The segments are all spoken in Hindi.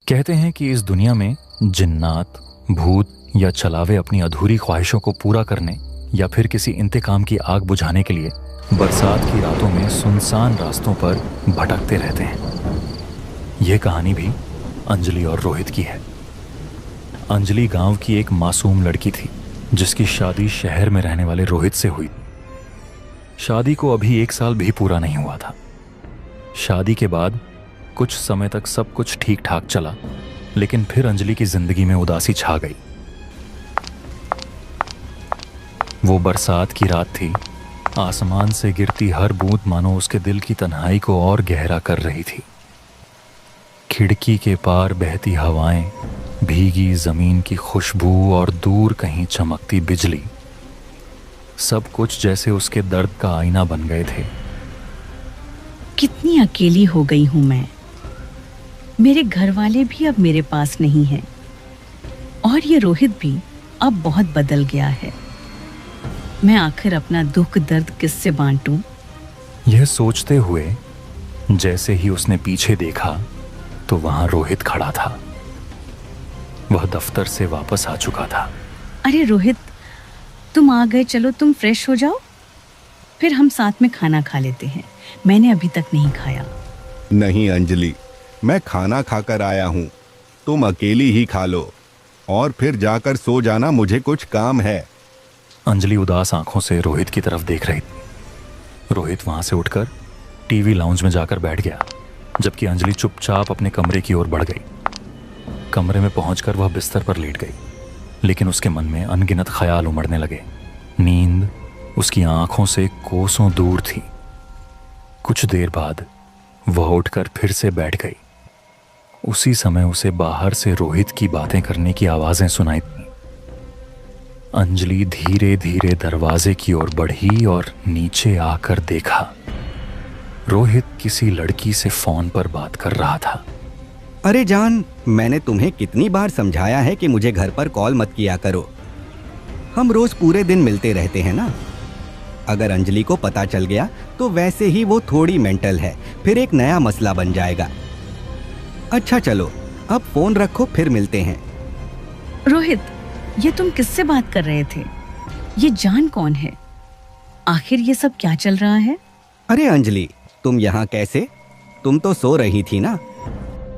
कहते हैं कि इस दुनिया में जिन्नात, भूत या चलावे अपनी अधूरी ख्वाहिशों को पूरा करने या फिर किसी इंतकाम की आग बुझाने के लिए बरसात की रातों में सुनसान रास्तों पर भटकते रहते हैं। यह कहानी भी अंजलि और रोहित की है। अंजलि गांव की एक मासूम लड़की थी जिसकी शादी शहर में रहने वाले रोहित से हुई। शादी को अभी 1 साल भी पूरा नहीं हुआ था। शादी के बाद कुछ समय तक सब कुछ ठीक ठाक चला, लेकिन फिर अंजलि की जिंदगी में उदासी छा गई। वो बरसात की रात थी। आसमान से गिरती हर बूंद मानो उसके दिल की तन्हाई को और गहरा कर रही थी। खिड़की के पार बहती हवाएं, भीगी जमीन की खुशबू और दूर कहीं चमकती बिजली, सब कुछ जैसे उसके दर्द का आईना बन गए थे। कितनी अकेली हो गई हूं मैं। मेरे घर वाले भी अब मेरे पास नहीं हैं और ये रोहित भी अब बहुत बदल गया है। मैं आखिर अपना दुख दर्द किससे बांटूं? यह सोचते हुए जैसे ही उसने पीछे देखा तो वहां रोहित खड़ा था। वह दफ्तर से वापस आ चुका था। अरे रोहित, तुम आ गए। चलो तुम फ्रेश हो जाओ, फिर हम साथ में खाना खा लेते हैं। मैंने अभी तक नहीं खाया। नहीं अंजलि, मैं खाना खाकर आया हूँ। तुम अकेली ही खा लो और फिर जाकर सो जाना, मुझे कुछ काम है। अंजलि उदास आंखों से रोहित की तरफ देख रही थी। रोहित वहां से उठकर टीवी लाउंज में जाकर बैठ गया, जबकि अंजलि चुपचाप अपने कमरे की ओर बढ़ गई। कमरे में पहुंचकर वह बिस्तर पर लेट गई, लेकिन उसके मन में अनगिनत ख्याल उमड़ने लगे। नींद उसकी आंखों से कोसों दूर थी। कुछ देर बाद वह उठकर फिर से बैठ गई। उसी समय उसे बाहर से रोहित की बातें करने की आवाजें सुनाई दी। अंजलि धीरे धीरे दरवाजे की ओर बढ़ी और नीचे आकर देखा। रोहित किसी लड़की से फोन पर बात कर रहा था। अरे जान, मैंने तुम्हें कितनी बार समझाया है कि मुझे घर पर कॉल मत किया करो। हम रोज पूरे दिन मिलते रहते हैं ना। अगर अंजलि को पता चल गया तो वैसे ही वो थोड़ी मेंटल है, फिर एक नया मसला बन जाएगा। अच्छा चलो, अब फोन रखो, फिर मिलते हैं। रोहित, ये तुम किससे बात कर रहे थे? ये जान कौन है? आखिर ये सब क्या चल रहा है? अरे अंजलि, तुम यहाँ कैसे? तुम तो सो रही थी ना।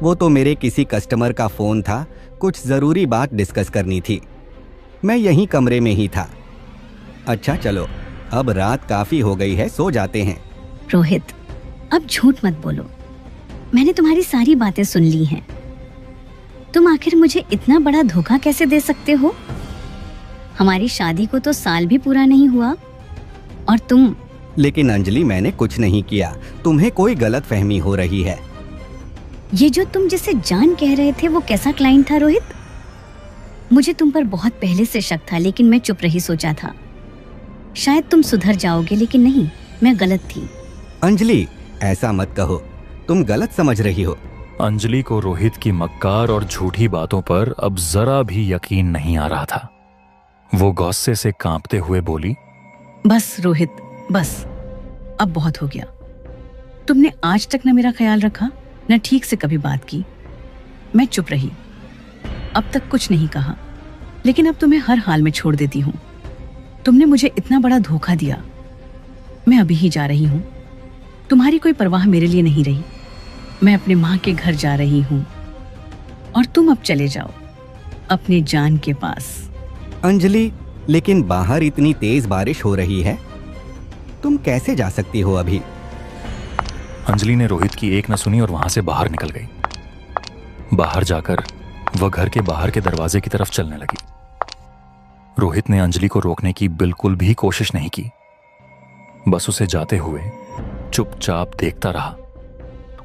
वो तो मेरे किसी कस्टमर का फोन था, कुछ जरूरी बात डिस्कस करनी थी। मैं यहीं कमरे में ही था। अच्छा चलो, अब रात काफी हो गई है, सो जाते हैं। रोहित, अब झूठ मत बोलो। मैंने तुम्हारी सारी बातें सुन ली हैं। तुम आखिर मुझे इतना बड़ा धोखा कैसे दे सकते हो? हमारी शादी को तो साल भी पूरा नहीं हुआ और तुम। लेकिन अंजलि, मैंने कुछ नहीं किया। तुम्हें कोई गलत फहमी हो रही है। ये जो तुम जिसे जान कह रहे थे वो कैसा क्लाइंट था रोहित? मुझे तुम पर बहुत पहले से शक था, लेकिन मैं चुप रही, सोचा था शायद तुम सुधर जाओगे, लेकिन नहीं, मैं गलत थी। अंजलि, ऐसा मत कहो, तुम गलत समझ रही हो। अंजलि को रोहित की मक्कार और झूठी बातों पर अब जरा भी यकीन नहीं आ रहा था। वो गुस्से से कांपते हुए बोली, बस रोहित, बस, अब बहुत हो गया। तुमने आज तक न मेरा ख्याल रखा, न ठीक से कभी बात की। मैं चुप रही, अब तक कुछ नहीं कहा, लेकिन अब तुम्हें हर हाल में छोड़ देती हूँ। तुमने मुझे इतना बड़ा धोखा दिया। मैं अभी ही जा रही हूँ। तुम्हारी कोई परवाह मेरे लिए नहीं रही। मैं अपने माँ के घर जा रही हूँ और तुम अब चले जाओ अपने जान के पास। अंजलि, लेकिन बाहर इतनी तेज बारिश हो रही है, तुम कैसे जा सकती हो अभी? अंजलि ने रोहित की एक न सुनी और वहां से बाहर निकल गई। बाहर जाकर वह घर के बाहर के दरवाजे की तरफ चलने लगी। रोहित ने अंजलि को रोकने की बिल्कुल भी कोशिश नहीं की, बस उसे जाते हुए चुपचाप देखता रहा।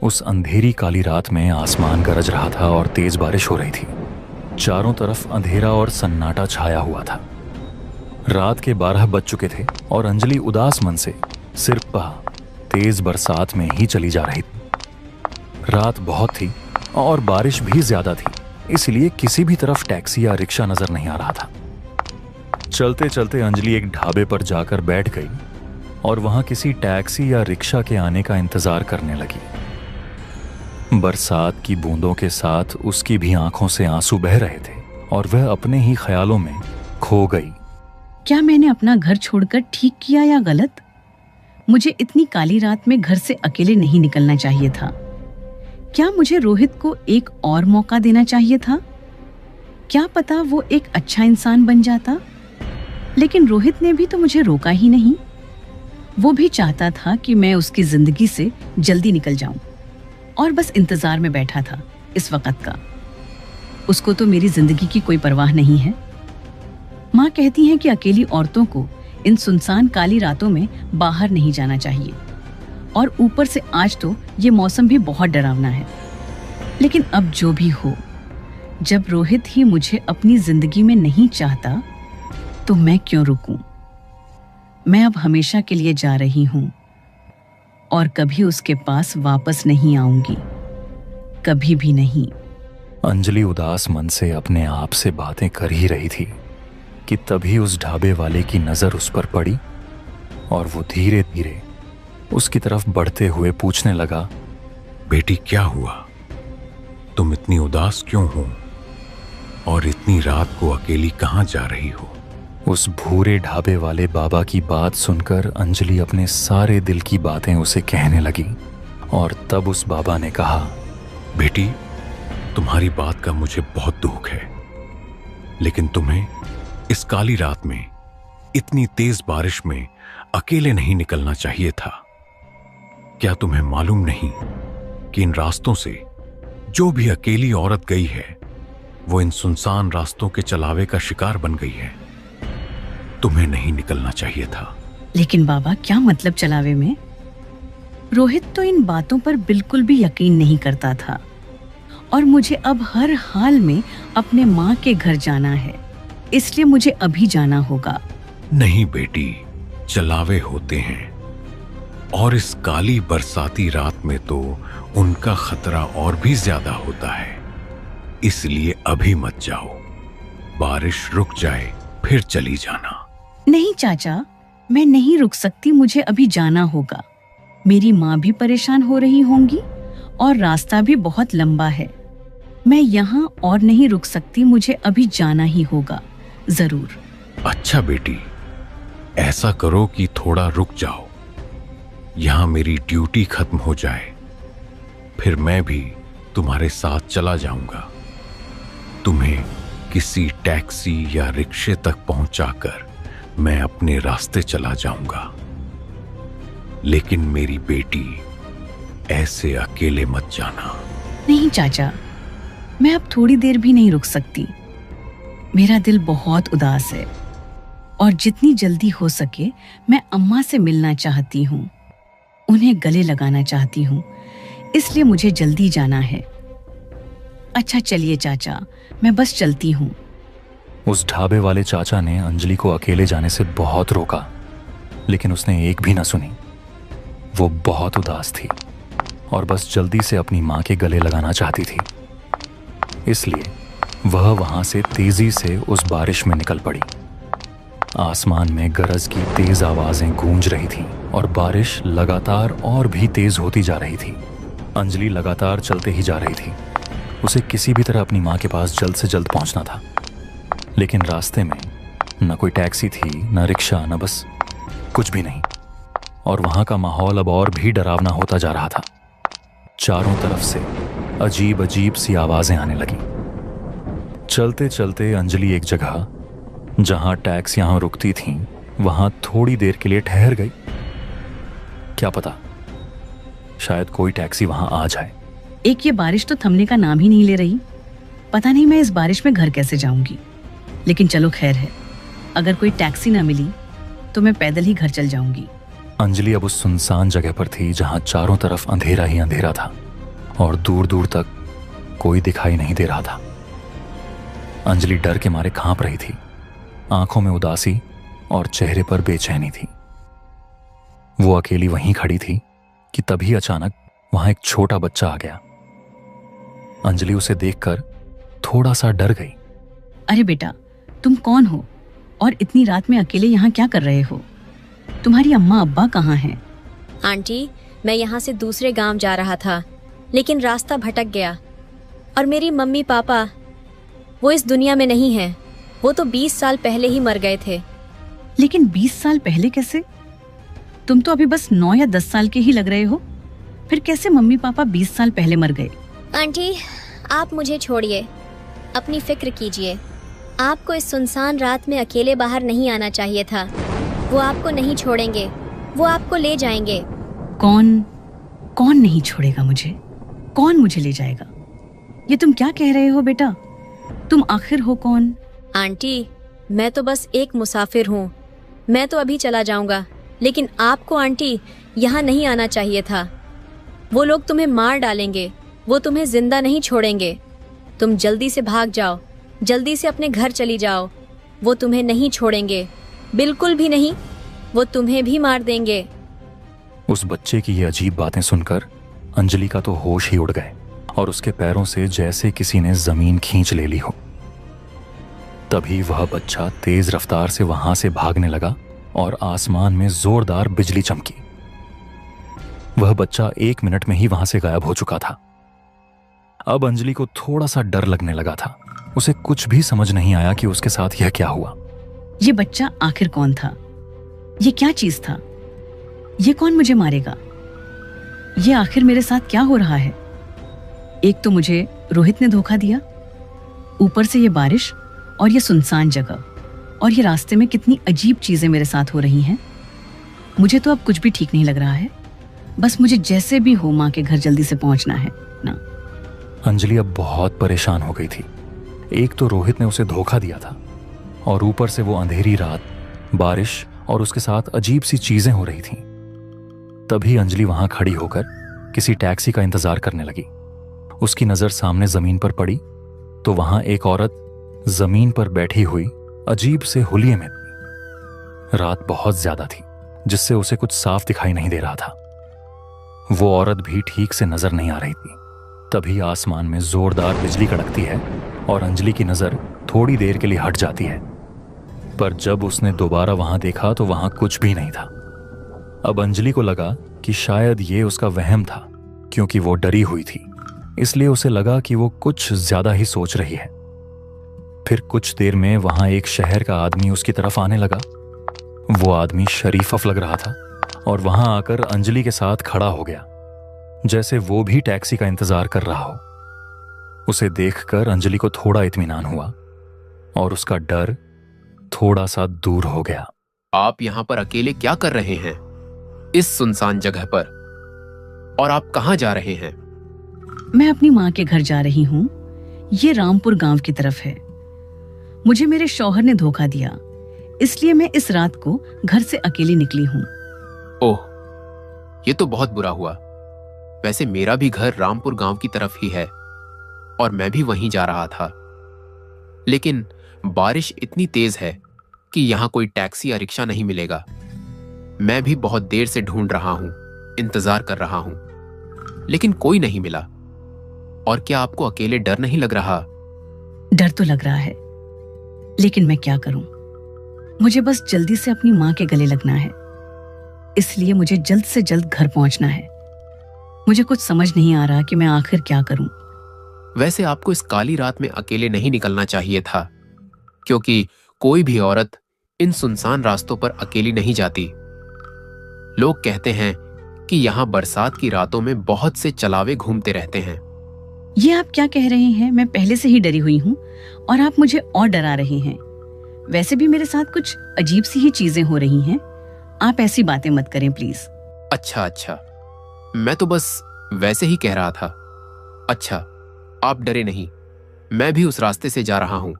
उस अंधेरी काली रात में आसमान गरज रहा था और तेज बारिश हो रही थी। चारों तरफ अंधेरा और सन्नाटा छाया हुआ था। रात के 12 बज चुके थे और अंजलि उदास मन से सिर्फ तेज बरसात में ही चली जा रही थी। रात बहुत थी और बारिश भी ज्यादा थी, इसलिए किसी भी तरफ टैक्सी या रिक्शा नजर नहीं आ रहा था। चलते चलते अंजलि एक ढाबे पर जाकर बैठ गई और वहां किसी टैक्सी या रिक्शा के आने का इंतजार करने लगी। बरसात की बूंदों के साथ उसकी भी आंखों से आंसू बह रहे थे और वह अपने ही ख्यालों में खो गई। क्या मैंने अपना घर छोड़कर ठीक किया या गलत? मुझे इतनी काली रात में घर से अकेले नहीं निकलना चाहिए था। क्या मुझे रोहित को एक और मौका देना चाहिए था? क्या पता वो एक अच्छा इंसान बन जाता। लेकिन रोहित ने भी तो मुझे रोका ही नहीं। वो भी चाहता था कि मैं उसकी जिंदगी से जल्दी निकल जाऊं और बस इंतजार में बैठा था इस वक्त का। उसको तो मेरी जिंदगी की कोई परवाह नहीं है। माँ कहती हैं कि अकेली औरतों को इन सुनसान काली रातों में बाहर नहीं जाना चाहिए, और ऊपर से आज तो ये मौसम भी बहुत डरावना है। लेकिन अब जो भी हो, जब रोहित ही मुझे अपनी जिंदगी में नहीं चाहता तो मैं क्यों रुकूं? मैं अब हमेशा के लिए जा रही हूं और कभी उसके पास वापस नहीं आऊंगी, कभी भी नहीं। अंजलि उदास मन से अपने आप से बातें कर ही रही थी कि तभी उस ढाबे वाले की नजर उस पर पड़ी और वो धीरे धीरे उसकी तरफ बढ़ते हुए पूछने लगा, बेटी क्या हुआ? तुम इतनी उदास क्यों हो और इतनी रात को अकेली कहाँ जा रही हो? उस भूरे ढाबे वाले बाबा की बात सुनकर अंजलि अपने सारे दिल की बातें उसे कहने लगी और तब उस बाबा ने कहा, बेटी तुम्हारी बात का मुझे बहुत दुख है, लेकिन तुम्हें इस काली रात में इतनी तेज बारिश में अकेले नहीं निकलना चाहिए था। क्या तुम्हें मालूम नहीं कि इन रास्तों से जो भी अकेली औरत गई है वो इन सुनसान रास्तों के चलावे का शिकार बन गई है। तुम्हें नहीं निकलना चाहिए था। लेकिन बाबा क्या मतलब चलावे में? रोहित तो इन बातों पर बिल्कुल भी यकीन नहीं करता था और मुझे अब हर हाल में अपने माँ के घर जाना है, इसलिए मुझे अभी जाना होगा। नहीं बेटी, चलावे होते हैं और इस काली बरसाती रात में तो उनका खतरा और भी ज्यादा होता है, इसलिए अभी मत जाओ। बारिश रुक जाए फिर चली जाना। नहीं चाचा, मैं नहीं रुक सकती, मुझे अभी जाना होगा। मेरी माँ भी परेशान हो रही होंगी और रास्ता भी बहुत लंबा है। मैं यहाँ और नहीं रुक सकती, मुझे अभी जाना ही होगा जरूर। अच्छा बेटी, ऐसा करो कि थोड़ा रुक जाओ, यहाँ मेरी ड्यूटी खत्म हो जाए, फिर मैं भी तुम्हारे साथ चला जाऊंगा। तुम्हें किसी टैक्सी या रिक्शे तक पहुंचाकर मैं अपने रास्ते चला जाऊंगा। लेकिन मेरी बेटी, ऐसे अकेले मत जाना। नहीं चाचा, मैं अब थोड़ी देर भी नहीं रुक सकती। मेरा दिल बहुत उदास है और जितनी जल्दी हो सके मैं अम्मा से मिलना चाहती हूँ, उन्हें गले लगाना चाहती हूँ, इसलिए मुझे जल्दी जाना है। अच्छा चलिए चाचा, मैं बस चलती हूँ। उस ढाबे वाले चाचा ने अंजलि को अकेले जाने से बहुत रोका, लेकिन उसने एक भी न सुनी। वो बहुत उदास थी और बस जल्दी से अपनी माँ के गले लगाना चाहती थी, इसलिए वह वहां से तेजी से उस बारिश में निकल पड़ी। आसमान में गरज की तेज आवाजें गूंज रही थीं और बारिश लगातार और भी तेज होती जा रही थी। अंजलि लगातार चलते ही जा रही थी। उसे किसी भी तरह अपनी माँ के पास जल्द से जल्द पहुंचना था, लेकिन रास्ते में न कोई टैक्सी थी, न रिक्शा, न बस, कुछ भी नहीं। और वहां का माहौल अब और भी डरावना होता जा रहा था। चारों तरफ से अजीब अजीब सी आवाजें आने लगी। चलते चलते अंजलि एक जगह जहां टैक्सियां रुकती थीं वहां थोड़ी देर के लिए ठहर गई। क्या पता, शायद कोई टैक्सी वहां आ जाए। एक ये बारिश तो थमने का नाम ही नहीं ले रही। पता नहीं मैं इस बारिश में घर कैसे जाऊंगी, लेकिन चलो खैर है, अगर कोई टैक्सी ना मिली तो मैं पैदल ही घर चल जाऊंगी। अंजलि अब उस सुनसान जगह पर थी जहां चारों तरफ अंधेरा ही अंधेरा था और दूर दूर तक कोई दिखाई नहीं दे रहा था। अंजलि डर के मारे कांप रही थी, आंखों में उदासी और चेहरे पर बेचैनी थी। वो अकेली वहीं खड़ी थी कि तभी अचानक वहां एक छोटा बच्चा आ गया। अंजलि उसे देखकर थोड़ा सा डर गई। अरे बेटा, तुम कौन हो और इतनी रात में अकेले यहाँ क्या कर रहे हो? तुम्हारी अम्मा अब्बा कहाँ हैं? आंटी, मैं यहाँ से दूसरे गांव जा रहा था। लेकिन रास्ता भटक गया और मेरी मम्मी पापा वो इस दुनिया में नहीं हैं। वो तो 20 साल पहले ही मर गए थे। लेकिन 20 साल पहले कैसे? तुम तो अभी बस 9 या 10 साल के ही लग रहे हो। फिर कैसे मम्मी पापा 20 साल पहले मर गए? आंटी, आप मुझे छोड़िए, अपनी फिक्र कीजिए। आपको इस सुनसान रात में अकेले बाहर नहीं आना चाहिए था। वो आपको नहीं छोड़ेंगे, वो आपको ले जाएंगे। कौन नहीं छोड़ेगा मुझे? कौन मुझे ले जाएगा? ये तुम क्या कह रहे हो बेटा? तुम आखिर हो कौन? आंटी, मैं तो बस एक मुसाफिर हूँ। मैं तो अभी चला जाऊंगा, लेकिन आपको आंटी यहाँ नहीं आना चाहिए था। वो लोग तुम्हें मार डालेंगे, वो तुम्हें जिंदा नहीं छोड़ेंगे। तुम जल्दी से भाग जाओ, जल्दी से अपने घर चली जाओ। वो तुम्हें नहीं छोड़ेंगे, बिल्कुल भी नहीं। वो तुम्हें भी मार देंगे। उस बच्चे की ये अजीब बातें सुनकर अंजलि का तो होश ही उड़ गए और उसके पैरों से जैसे किसी ने जमीन खींच ले ली हो। तभी वह बच्चा तेज रफ्तार से वहां से भागने लगा और आसमान में जोरदार बिजली चमकी। वह बच्चा 1 मिनट में ही वहां से गायब हो चुका था। अब अंजलि को थोड़ा सा डर लगने लगा था। उसे कुछ भी समझ नहीं आया कि उसके साथ यह क्या हुआ। ये बच्चा आखिर कौन था? ये क्या चीज था? ये कौन मुझे मारेगा? ये आखिर मेरे साथ क्या हो रहा है? एक तो मुझे रोहित ने धोखा दिया, ऊपर से ये बारिश और ये सुनसान जगह और ये रास्ते में कितनी अजीब चीजें मेरे साथ हो रही हैं। मुझे तो अब कुछ भी ठीक नहीं लग रहा है। बस मुझे जैसे भी हो माँ के घर जल्दी से पहुंचना है ना। अंजलि अब बहुत परेशान हो गई थी। एक तो रोहित ने उसे धोखा दिया था और ऊपर से वो अंधेरी रात, बारिश और उसके साथ अजीब सी चीजें हो रही थीं। तभी अंजलि वहां खड़ी होकर किसी टैक्सी का इंतजार करने लगी। उसकी नजर सामने जमीन पर पड़ी तो वहां एक औरत जमीन पर बैठी हुई अजीब से हुलिये में थी। रात बहुत ज्यादा थी जिससे उसे कुछ साफ दिखाई नहीं दे रहा था। वो औरत भी ठीक से नजर नहीं आ रही थी। तभी आसमान में जोरदार बिजली कड़कती है और अंजलि की नजर थोड़ी देर के लिए हट जाती है। पर जब उसने दोबारा वहां देखा तो वहां कुछ भी नहीं था। अब अंजलि को लगा कि शायद ये उसका वहम था, क्योंकि वो डरी हुई थी। इसलिए उसे लगा कि वो कुछ ज्यादा ही सोच रही है। फिर कुछ देर में वहां एक शहर का आदमी उसकी तरफ आने लगा। वो आदमी शरीफ लग रहा था और वहां आकर अंजलि के साथ खड़ा हो गया, जैसे वो भी टैक्सी का इंतजार कर रहा हो। उसे देखकर अंजलि को थोड़ा इत्मीनान हुआ और उसका डर थोड़ा सा दूर हो गया। आप यहां पर अकेले क्या कर रहे हैं इस सुनसान जगह पर? और आप कहां जा रहे हैं? मैं अपनी माँ के घर जा रही हूँ। ये रामपुर गांव की तरफ है। मुझे मेरे शौहर ने धोखा दिया, इसलिए मैं इस रात को घर से अकेली निकली हूँ। ओह, ये तो बहुत बुरा हुआ। वैसे मेरा भी घर रामपुर गांव की तरफ ही है और मैं भी वहीं जा रहा था, लेकिन बारिश इतनी तेज है कि यहां कोई टैक्सी या रिक्शा नहीं मिलेगा। मैं भी बहुत देर से ढूंढ रहा हूं, इंतजार कर रहा हूं, लेकिन कोई नहीं मिला। और क्या आपको अकेले डर नहीं लग रहा? डर तो लग रहा है, लेकिन मैं क्या करूं? मुझे बस जल्दी से अपनी माँ के गले लगना है, इसलिए मुझे जल्द से जल्द घर पहुंचना है। मुझे कुछ समझ नहीं आ रहा कि मैं आखिर क्या करूं। वैसे आपको इस काली रात में अकेले नहीं निकलना चाहिए था, क्योंकि कोई भी औरत इन सुनसान रास्तों पर अकेली नहीं जाती। लोग कहते हैं कि यहाँ बरसात की रातों में बहुत से चलावे घूमते रहते हैं। ये आप क्या कह रहे हैं? मैं पहले से ही डरी हुई हूँ और आप मुझे और डरा रहे हैं। वैसे भी मेरे साथ कुछ अजीब सी ही चीजें हो रही हैं। आप ऐसी बातें मत करें प्लीज। अच्छा, मैं तो बस वैसे ही कह रहा था। अच्छा, आप डरे नहीं, मैं भी उस रास्ते से जा रहा हूं।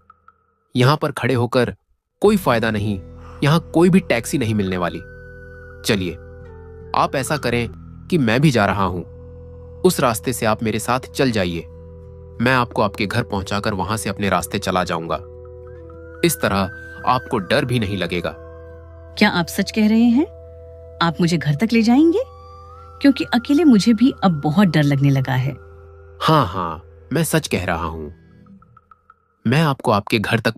यहां पर खड़े होकर कोई फायदा नहीं, यहां कोई भी टैक्सी नहीं मिलने वाली। चलिए, आप ऐसा करें कि मैं भी जा रहा हूं, उस रास्ते से आप मेरे साथ चल जाइए। मैं आपको आपके घर पहुंचाकर वहां से अपने रास्ते चला जाऊंगा। इस तरह आपको डर भी नहीं लगेगा। क्या आप सच कह रहे हैं? आप मुझे घर तक ले जाएंगे? क्योंकि अकेले मुझे भी अब बहुत डर लगने लगा है। हाँ, मैं सच कह रहा हूं। मैं आपको आपके घर तक